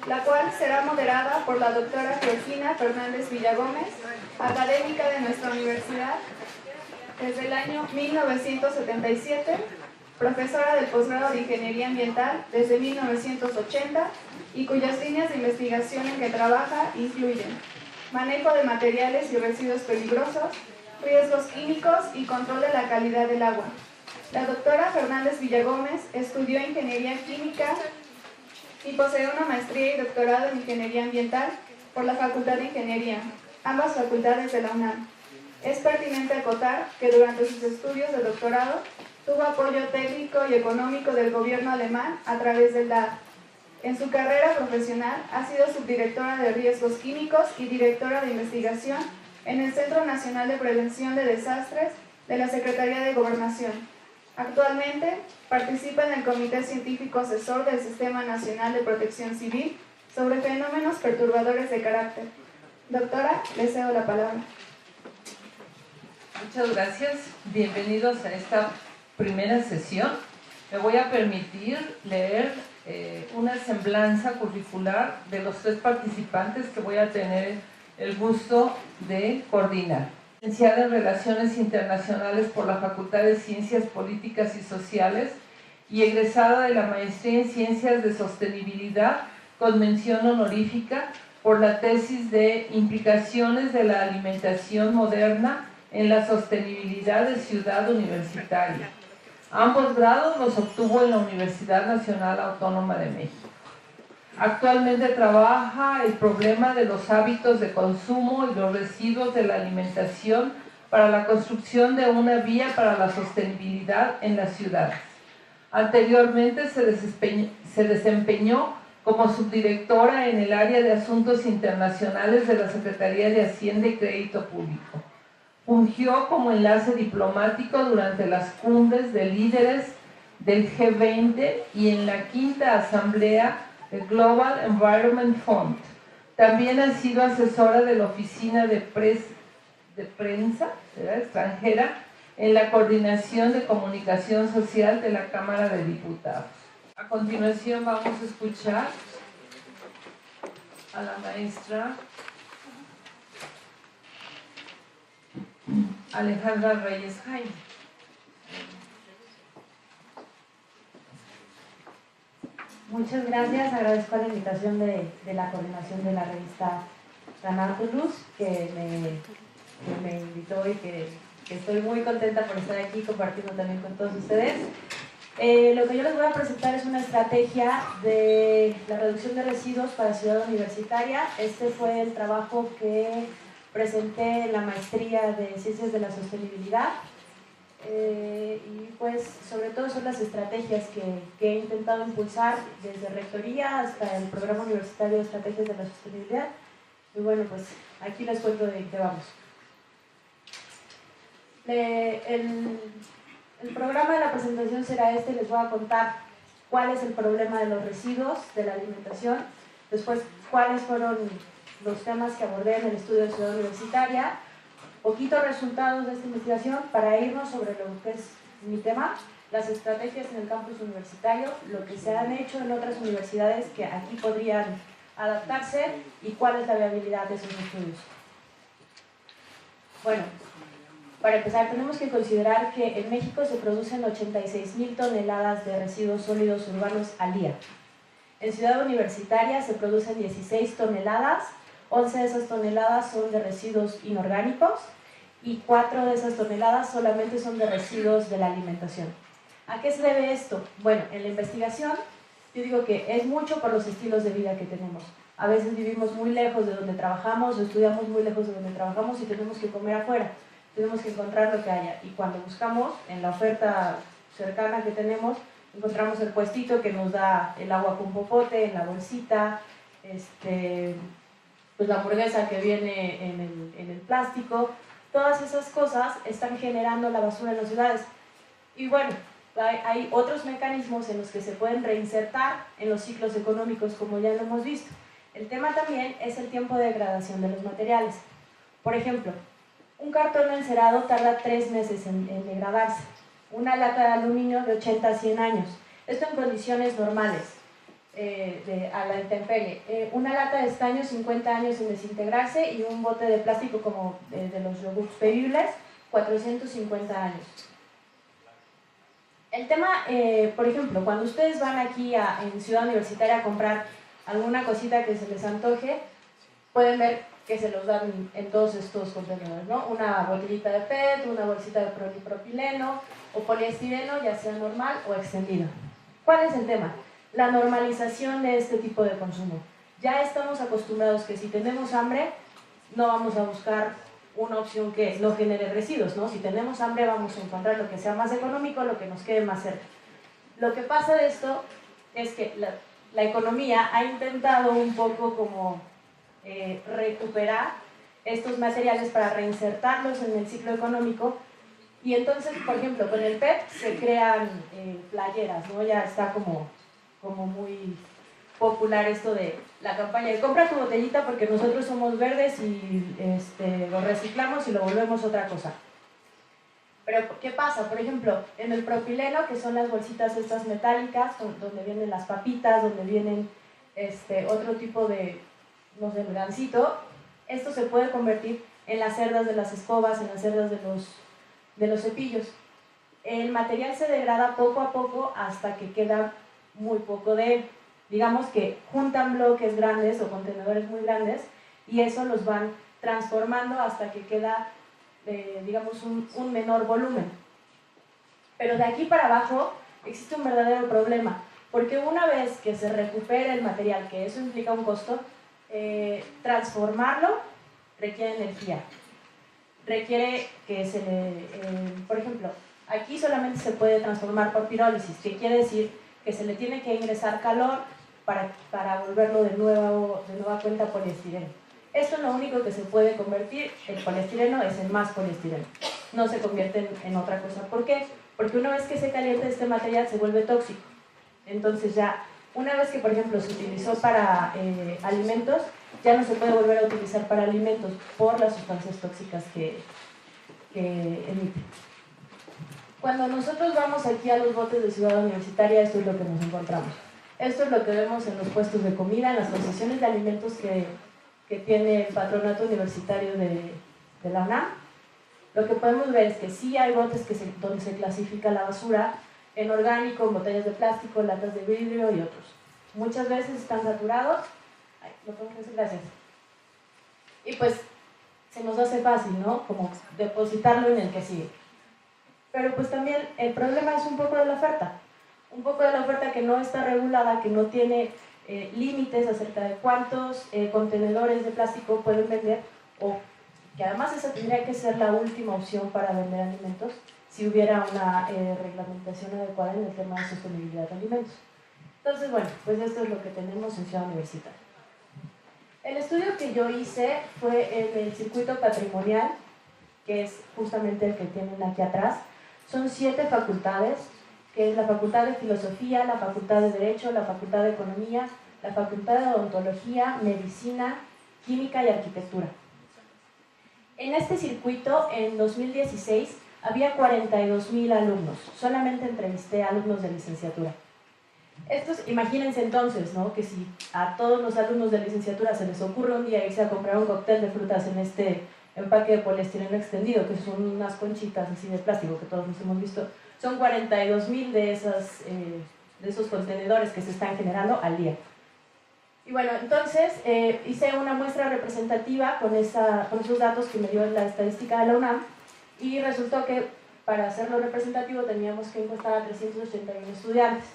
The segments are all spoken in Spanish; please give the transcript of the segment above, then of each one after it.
la cual será moderada por la doctora Georgina Fernández Villagómez, académica de nuestra universidad desde el año 1977, profesora del posgrado de Ingeniería Ambiental desde 1980 y cuyas líneas de investigación en que trabaja incluyen manejo de materiales y residuos peligrosos, riesgos químicos y control de la calidad del agua. La doctora Fernández Villagómez estudió Ingeniería Química y posee una maestría y doctorado en Ingeniería Ambiental por la Facultad de Ingeniería, ambas facultades de la UNAM. Es pertinente acotar que durante sus estudios de doctorado tuvo apoyo técnico y económico del gobierno alemán a través del DAAD. En su carrera profesional ha sido subdirectora de Riesgos Químicos y directora de investigación en el Centro Nacional de Prevención de Desastres de la Secretaría de Gobernación. Actualmente participa en el Comité Científico Asesor del Sistema Nacional de Protección Civil sobre fenómenos perturbadores de carácter. Doctora, le cedo la palabra. Muchas gracias. Bienvenidos a esta primera sesión. Me voy a permitir leer una semblanza curricular de los 3 participantes que voy a tener el gusto de coordinar. Licenciada en Relaciones Internacionales por la Facultad de Ciencias Políticas y Sociales y egresada de la Maestría en Ciencias de Sostenibilidad con mención honorífica por la tesis de Implicaciones de la Alimentación Moderna en la Sostenibilidad de Ciudad Universitaria. Ambos grados los obtuvo en la Universidad Nacional Autónoma de México. Actualmente trabaja el problema de los hábitos de consumo y los residuos de la alimentación para la construcción de una vía para la sostenibilidad en las ciudades. Anteriormente se desempeñó como subdirectora en el área de Asuntos Internacionales de la Secretaría de Hacienda y Crédito Público. Fungió como enlace diplomático durante las cumbres de líderes del G20 y en la 5ª Asamblea del Global Environment Fund. También ha sido asesora de la Oficina de Prensa extranjera en la Coordinación de Comunicación Social de la Cámara de Diputados. A continuación vamos a escuchar a la maestra Alejandra Reyes Jaime. Muchas gracias, agradezco la invitación de la coordinación de la revista Thanatos, que me invitó y que estoy muy contenta por estar aquí compartiendo también con todos ustedes. Lo que yo les voy a presentar es una estrategia de la reducción de residuos para Ciudad Universitaria. Este fue el trabajo que presenté en la maestría de Ciencias de la Sostenibilidad. Y pues sobre todo son las estrategias que he intentado impulsar desde Rectoría hasta el Programa Universitario de Estrategias de la Sostenibilidad. Y bueno, pues aquí les cuento de qué vamos. El programa de la presentación será este. Les voy a contar cuál es el problema de los residuos de la alimentación, después cuáles fueron los temas que abordé en el estudio de Ciudad Universitaria, poquitos resultados de esta investigación para irnos sobre lo que es mi tema, las estrategias en el campus universitario, lo que se han hecho en otras universidades que aquí podrían adaptarse y cuál es la viabilidad de esos estudios. Bueno, para empezar tenemos que considerar que en México se producen 86,000 toneladas de residuos sólidos urbanos al día. En Ciudad Universitaria se producen 16 toneladas, 11 de esas toneladas son de residuos inorgánicos y 4 de esas toneladas solamente son de residuos de la alimentación. ¿A qué se debe esto? Bueno, en la investigación yo digo que es mucho por los estilos de vida que tenemos. A veces vivimos muy lejos de donde trabajamos o estudiamos muy lejos de donde trabajamos y tenemos que comer afuera. Tenemos que encontrar lo que haya. Y cuando buscamos en la oferta cercana que tenemos, encontramos el puestito que nos da el agua con popote en la bolsita, pues la hamburguesa que viene en el plástico. Todas esas cosas están generando la basura en las ciudades. Y bueno, hay otros mecanismos en los que se pueden reinsertar en los ciclos económicos, como ya lo hemos visto. El tema también es el tiempo de degradación de los materiales. Por ejemplo, un cartón encerado tarda 3 meses en degradarse. Una lata de aluminio de 80 a 100 años. Esto en condiciones normales. a la intemperie. Una lata de estaño 50 años en desintegrarse y un bote de plástico como de los yogurts bebibles 450 años. El tema, por ejemplo, cuando ustedes van aquí en Ciudad Universitaria a comprar alguna cosita que se les antoje, pueden ver que se los dan en todos estos contenedores, ¿no? Una botellita de PET, una bolsita de polipropileno o poliestireno, ya sea normal o extendido. ¿Cuál es el tema? La normalización de este tipo de consumo. Ya estamos acostumbrados que si tenemos hambre, no vamos a buscar una opción que no genere residuos, ¿no? Si tenemos hambre vamos a encontrar lo que sea más económico, lo que nos quede más cerca. Lo que pasa de esto es que la economía ha intentado un poco como recuperar estos materiales para reinsertarlos en el ciclo económico y entonces, por ejemplo, con el PET se crean playeras, ¿no? Ya está como muy popular esto de la campaña de compra tu botellita porque nosotros somos verdes y lo reciclamos y lo volvemos otra cosa. Pero ¿qué pasa? Por ejemplo, en el propileno, que son las bolsitas estas metálicas, donde vienen las papitas, donde vienen otro tipo de, no sé, el gansito, esto se puede convertir en las cerdas de las escobas, en las cerdas de los cepillos. El material se degrada poco a poco hasta que queda muy poco de él. Digamos que juntan bloques grandes o contenedores muy grandes y eso los van transformando hasta que queda, digamos, un menor volumen. Pero de aquí para abajo existe un verdadero problema, porque una vez que se recupera el material, que eso implica un costo, transformarlo requiere energía. Requiere que se le, por ejemplo, aquí solamente se puede transformar por pirólisis, que quiere decir que se le tiene que ingresar calor para volverlo de nueva cuenta poliestireno. Esto es lo único que se puede convertir, el poliestireno es en más poliestireno, no se convierte en otra cosa. ¿Por qué? Porque una vez que se calienta este material se vuelve tóxico. Entonces ya, una vez que por ejemplo se utilizó para alimentos, ya no se puede volver a utilizar para alimentos por las sustancias tóxicas que emite. Cuando nosotros vamos aquí a los botes de Ciudad Universitaria, esto es lo que nos encontramos. Esto es lo que vemos en los puestos de comida, en las concesiones de alimentos que tiene el patronato universitario de la UNAM. Lo que podemos ver es que sí hay botes donde se clasifica la basura en orgánico, en botellas de plástico, latas de vidrio y otros. Muchas veces están saturados. Ay, ¿lo podemos hacer? Gracias. Y pues se nos hace fácil, ¿no? Como depositarlo en el que sigue. Pero pues también el problema es un poco de la oferta. Un poco de la oferta que no está regulada, que no tiene límites acerca de cuántos contenedores de plástico pueden vender, o que además esa tendría que ser la última opción para vender alimentos si hubiera una reglamentación adecuada en el tema de sostenibilidad de alimentos. Entonces, bueno, pues esto es lo que tenemos en Ciudad Universitaria. El estudio que yo hice fue en el circuito patrimonial, que es justamente el que tienen aquí atrás. Son 7 facultades, que es la Facultad de Filosofía, la Facultad de Derecho, la Facultad de Economía, la Facultad de Odontología, Medicina, Química y Arquitectura. En este circuito, en 2016, había 42,000 alumnos. Solamente entrevisté a alumnos de licenciatura. Imagínense entonces, ¿no? Que si a todos los alumnos de licenciatura se les ocurre un día irse a comprar un cóctel de frutas en este empaque de poliestireno extendido, que son unas conchitas así de plástico que todos nos hemos visto, son 42,000 de esos contenedores que se están generando al día. Y bueno, entonces hice una muestra representativa con esos datos que me dio la estadística de la UNAM y resultó que para hacerlo representativo teníamos que encuestar a 381 estudiantes.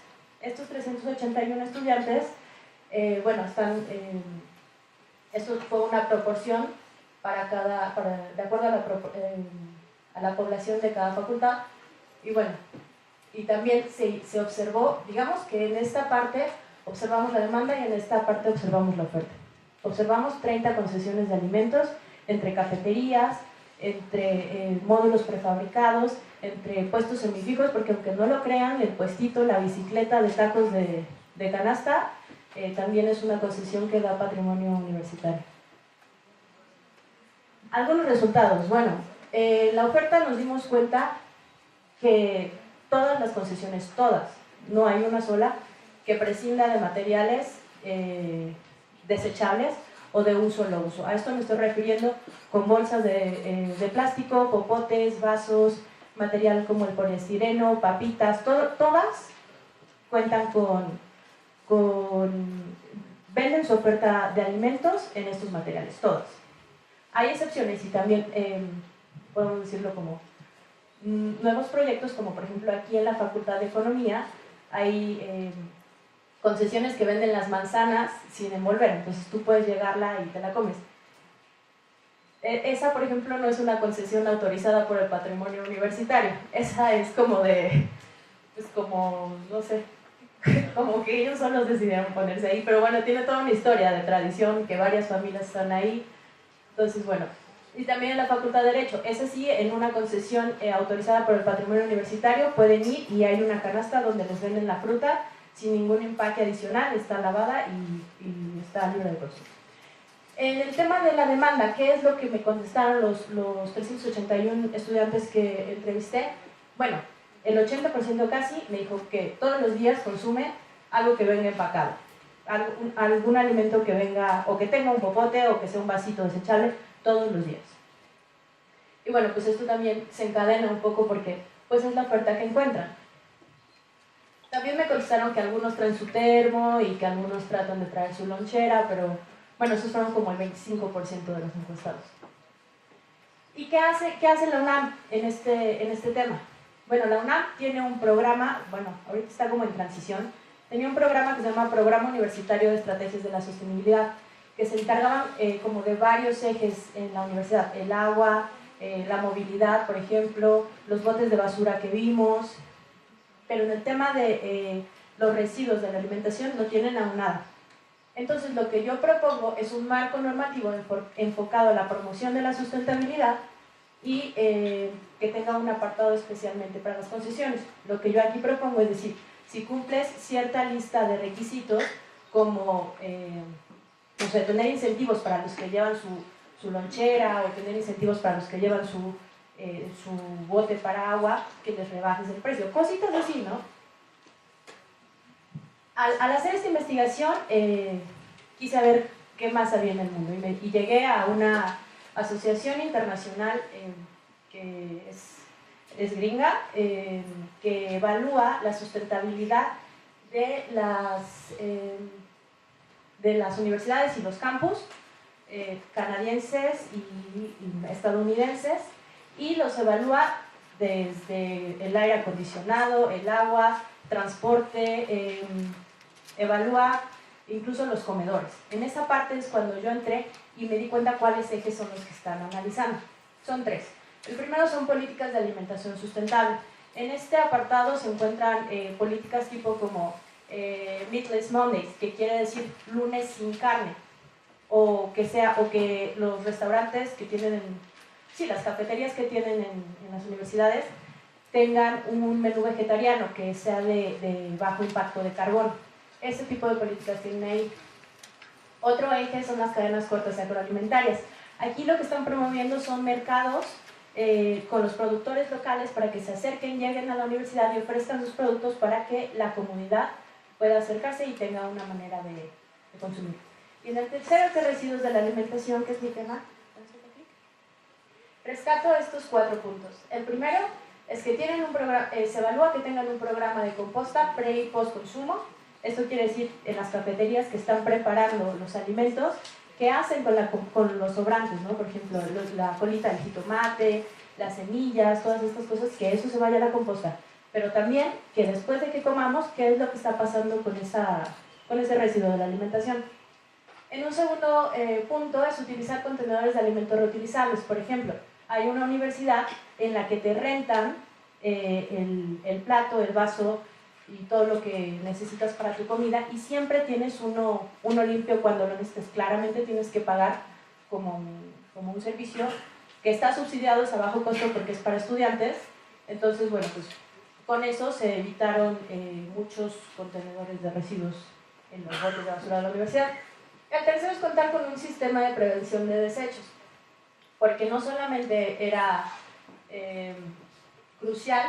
Estos 381 estudiantes, bueno, esto fue una proporción de acuerdo a la población de cada facultad. Y bueno, y también se observó, digamos que en esta parte observamos la demanda y en esta parte observamos la oferta. Observamos 30 concesiones de alimentos entre cafeterías, entre módulos prefabricados, entre puestos semifijos, porque aunque no lo crean, el puestito, la bicicleta de tacos de canasta, también es una concesión que da patrimonio universitario. Algunos resultados. Bueno, la oferta nos dimos cuenta que todas las concesiones, todas, no hay una sola, que prescinda de materiales desechables o de un solo uso. A esto me estoy refiriendo con bolsas de plástico, popotes, vasos, material como el poliestireno, papitas, todas cuentan venden su oferta de alimentos en estos materiales, todas. Hay excepciones y también podemos decirlo como nuevos proyectos, como por ejemplo aquí en la Facultad de Economía hay concesiones que venden las manzanas sin envolver, entonces tú puedes llegarla y te la comes. Esa, por ejemplo, no es una concesión autorizada por el patrimonio universitario, esa es como pues como, no sé, como que ellos solos decidieron ponerse ahí, pero bueno, tiene toda una historia de tradición, que varias familias están ahí, entonces bueno. Y también en la Facultad de Derecho, ese sí, en una concesión autorizada por el patrimonio universitario, pueden ir y hay una canasta donde les venden la fruta sin ningún empaque adicional, está lavada y está libre de costo. En el tema de la demanda, ¿qué es lo que me contestaron los 381 estudiantes que entrevisté? Bueno, el 80% casi me dijo que todos los días consume algo que venga empacado, algún alimento que venga, o que tenga un popote, o que sea un vasito desechable, todos los días. Y bueno, pues esto también se encadena un poco porque pues es la oferta que encuentran. También me contestaron que algunos traen su termo y que algunos tratan de traer su lonchera, pero bueno, esos fueron como el 25% de los encuestados. ¿Y qué hace la UNAM en este tema? Bueno, la UNAM tiene un programa, bueno, ahorita está como en transición, tenía un programa que se llama Programa Universitario de Estrategias de la Sostenibilidad, que se encargaban como de varios ejes en la universidad, el agua, la movilidad, por ejemplo, los botes de basura que vimos, pero en el tema de los residuos de la alimentación no tienen aún nada. Entonces lo que yo propongo es un marco normativo enfocado a la promoción de la sustentabilidad y que tenga un apartado especialmente para las concesiones. Lo que yo aquí propongo es decir, si cumples cierta lista de requisitos como o sea, tener incentivos para los que llevan su lonchera o tener incentivos para los que llevan su bote para agua, que les rebajes el precio, cositas así, ¿no? Al hacer esta investigación quise ver qué más había en el mundo y llegué a una asociación internacional que es gringa, que evalúa la sustentabilidad de las universidades y los campus canadienses y estadounidenses, y los evalúa desde el aire acondicionado, el agua, transporte, evalúa incluso los comedores. En esa parte es cuando yo entré y me di cuenta cuáles ejes son los que están analizando. Son 3. El primero son políticas de alimentación sustentable. En este apartado se encuentran políticas tipo como Meatless Mondays, que quiere decir lunes sin carne, o que los restaurantes que tienen las cafeterías que tienen en las universidades tengan un menú vegetariano que sea de bajo impacto de carbono. Ese tipo de políticas tienen ahí. Otro eje son las cadenas cortas agroalimentarias. Aquí lo que están promoviendo son mercados con los productores locales para que se acerquen, lleguen a la universidad y ofrezcan sus productos para que la comunidad pueda acercarse y tenga una manera de consumir. Y en el tercero, que residuos de la alimentación, que es mi tema, rescato estos 4 puntos. El primero es que tienen un programa, se evalúa que tengan un programa de composta pre y post consumo. Esto quiere decir en las cafeterías que están preparando los alimentos, ¿qué hacen con los sobrantes, ¿no? Por ejemplo, la colita del jitomate, las semillas, todas estas cosas, que eso se vaya a la composta. Pero también que después de que comamos, ¿qué es lo que está pasando con ese residuo de la alimentación? En un segundo punto es utilizar contenedores de alimentos reutilizables. Por ejemplo, hay una universidad en la que te rentan el plato, el vaso y todo lo que necesitas para tu comida, y siempre tienes uno limpio cuando lo necesites. Claramente tienes que pagar como un servicio que está subsidiado, es a bajo costo porque es para estudiantes. Entonces, bueno, pues con eso se evitaron muchos contenedores de residuos en los botes de basura de la universidad. El tercero es contar con un sistema de prevención de desechos, porque no solamente era crucial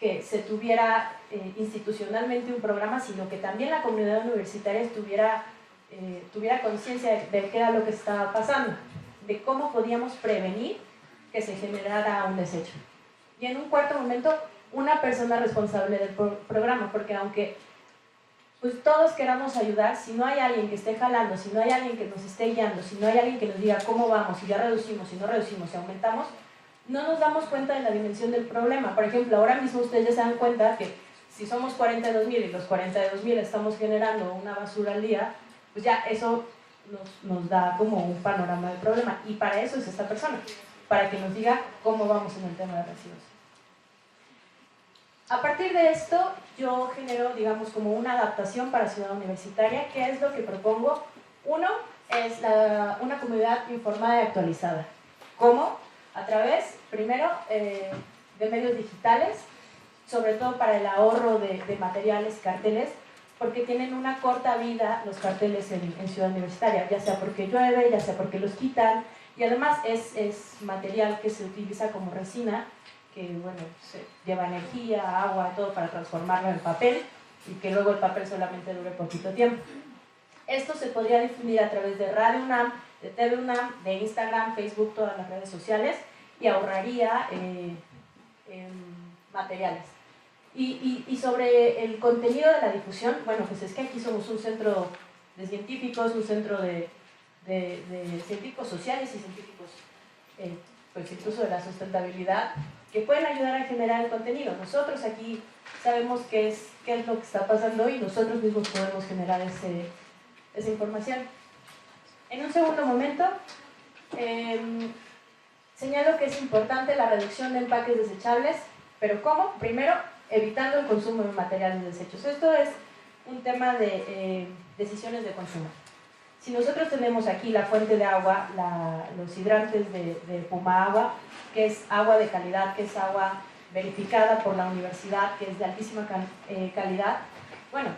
que se tuviera institucionalmente un programa, sino que también la comunidad universitaria tuviera conciencia de qué era lo que estaba pasando, de cómo podíamos prevenir que se generara un desecho. Y en un cuarto momento, una persona responsable del programa, porque aunque pues todos queramos ayudar, si no hay alguien que esté jalando, si no hay alguien que nos esté guiando, si no hay alguien que nos diga cómo vamos, si ya reducimos, si no reducimos, si aumentamos, no nos damos cuenta de la dimensión del problema. Por ejemplo, ahora mismo ustedes ya se dan cuenta que si somos 42.000 y los 42.000 estamos generando una basura al día, pues ya eso nos da como un panorama del problema. Y para eso es esta persona, para que nos diga cómo vamos en el tema de residuos. A partir de esto, yo genero, digamos, como una adaptación para Ciudad Universitaria. ¿Qué es lo que propongo? Uno es una comunidad informada y actualizada. ¿Cómo? A través, primero, de medios digitales, sobre todo para el ahorro de materiales, carteles, porque tienen una corta vida los carteles en Ciudad Universitaria, ya sea porque llueve, ya sea porque los quitan, y además es material que se utiliza como resina, que bueno, lleva energía, agua, todo para transformarlo en papel, y que luego el papel solamente dure poquito tiempo. Esto se podría difundir a través de Radio UNAM, de TV UNAM, de Instagram, Facebook, todas las redes sociales, y ahorraría materiales. Y sobre el contenido de la difusión, bueno, pues es que aquí somos un centro de científicos, un centro de científicos sociales y científicos, pues incluso de la sustentabilidad, que pueden ayudar a generar el contenido. Nosotros aquí sabemos qué es lo que está pasando y nosotros mismos podemos generar esa información. En un segundo momento, señalo que es importante la reducción de empaques desechables, pero ¿cómo? Primero, evitando el consumo de materiales desechos. Esto es un tema de decisiones de consumo. Si nosotros tenemos aquí la fuente de agua, los hidrantes de Puma Agua, que es agua de calidad, que es agua verificada por la universidad, que es de altísima calidad, bueno,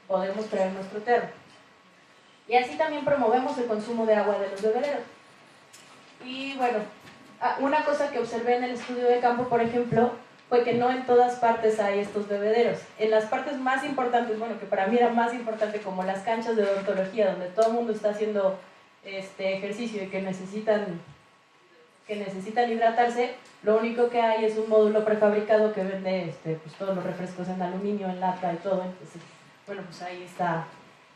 podemos traer nuestro termo. Y así también promovemos el consumo de agua de los bebederos. Y bueno, una cosa que observé en el estudio de campo, por ejemplo, fue que no en todas partes hay estos bebederos. En las partes más importantes, bueno, que para mí era más importante, como las canchas de odontología, donde todo el mundo está haciendo ejercicio y que necesitan hidratarse, lo único que hay es un módulo prefabricado que vende pues todos los refrescos en aluminio, en lata y todo. Entonces, bueno, pues ahí está.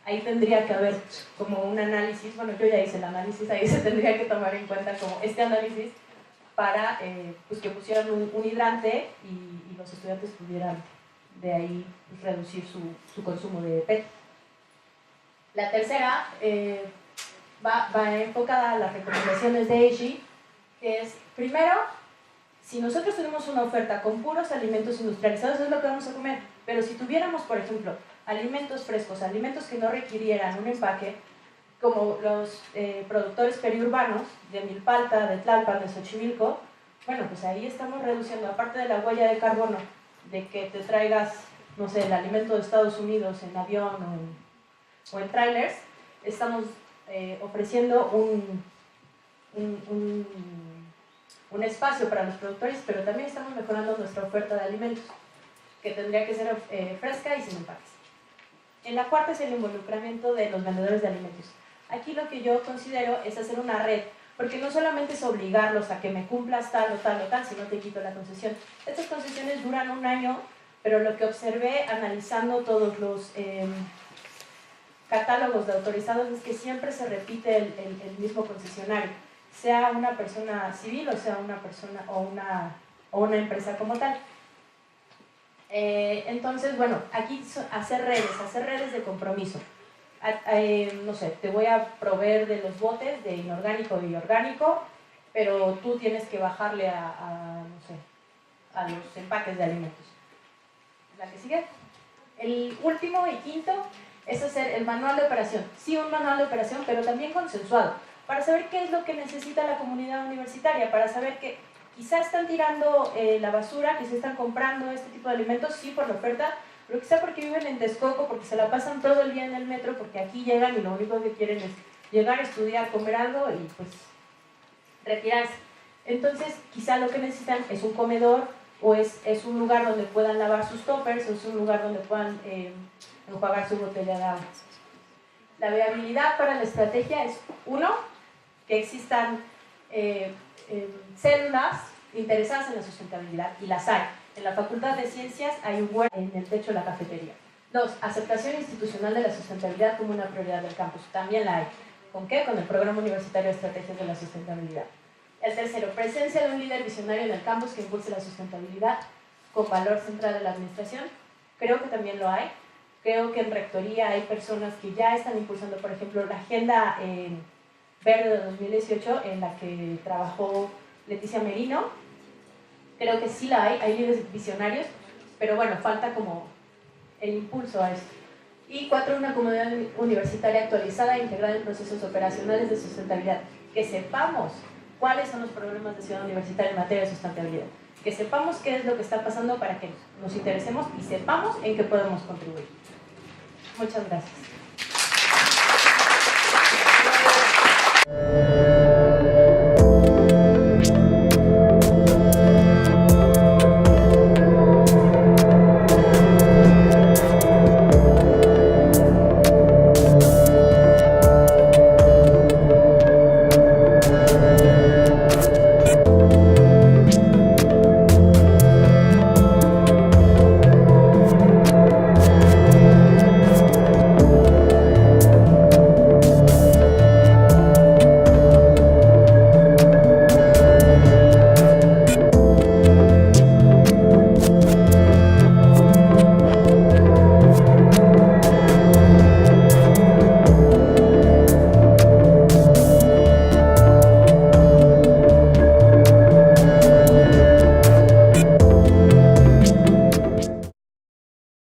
Ahí tendría que haber como un análisis, bueno, yo ya hice el análisis, ahí se tendría que tomar en cuenta como este análisis para pues que pusieran un hidrante y los estudiantes pudieran de ahí pues, reducir su consumo de PET. La tercera va enfocada a las recomendaciones de EIGI, que es, primero, si nosotros tenemos una oferta con puros alimentos industrializados, es lo que vamos a comer, pero si tuviéramos, por ejemplo, alimentos frescos, alimentos que no requirieran un empaque, como los productores periurbanos de Milpalta, de Tlalpan, de Xochimilco, bueno, pues ahí estamos reduciendo, aparte de la huella de carbono, de que te traigas, no sé, el alimento de Estados Unidos en avión o en trailers, estamos ofreciendo un espacio para los productores, pero también estamos mejorando nuestra oferta de alimentos, que tendría que ser fresca y sin empaques. En la cuarta es el involucramiento de los vendedores de alimentos. Aquí lo que yo considero es hacer una red, porque no solamente es obligarlos a que me cumplas tal o tal o tal, si no te quito la concesión. Estas concesiones duran 1 año, pero lo que observé analizando todos los catálogos de autorizados es que siempre se repite el mismo concesionario, sea una persona civil o sea una persona o una empresa como tal. Entonces, bueno, aquí hacer redes de compromiso. No sé, te voy a proveer de los botes de inorgánico y orgánico, pero tú tienes que bajarle no sé, a los empaques de alimentos. ¿La que sigue? El último y quinto es hacer el manual de operación. Sí, un manual de operación, pero también consensuado, para saber qué es lo que necesita la comunidad universitaria, para saber que quizá están tirando la basura, que se están comprando este tipo de alimentos, sí, por la oferta, pero quizá porque viven en Texcoco, porque se la pasan todo el día en el metro, porque aquí llegan y lo único que quieren es llegar, estudiar, comer algo y pues retirarse. Entonces, quizá lo que necesitan es un comedor o es un lugar donde puedan lavar sus toppers, o es un lugar donde puedan enjuagar su botella de agua. La viabilidad para la estrategia es, uno, que existan células interesadas en la sustentabilidad, y las hay. En la Facultad de Ciencias hay un huerto en el techo de la cafetería. Dos, aceptación institucional de la sustentabilidad como una prioridad del campus. También la hay. ¿Con qué? Con el Programa Universitario de Estrategias de la Sustentabilidad. El tercero, presencia de un líder visionario en el campus que impulse la sustentabilidad con valor central de la administración. Creo que también lo hay. Creo que en Rectoría hay personas que ya están impulsando, por ejemplo, la Agenda Verde de 2018, en la que trabajó Leticia Merino. Creo que sí la hay líderes visionarios, pero bueno, falta como el impulso a esto. Y cuatro, una comunidad universitaria actualizada e integrada en procesos operacionales de sustentabilidad. Que sepamos cuáles son los problemas de Ciudad Universitaria en materia de sustentabilidad. Que sepamos qué es lo que está pasando para que nos interesemos y sepamos en qué podemos contribuir. Muchas gracias.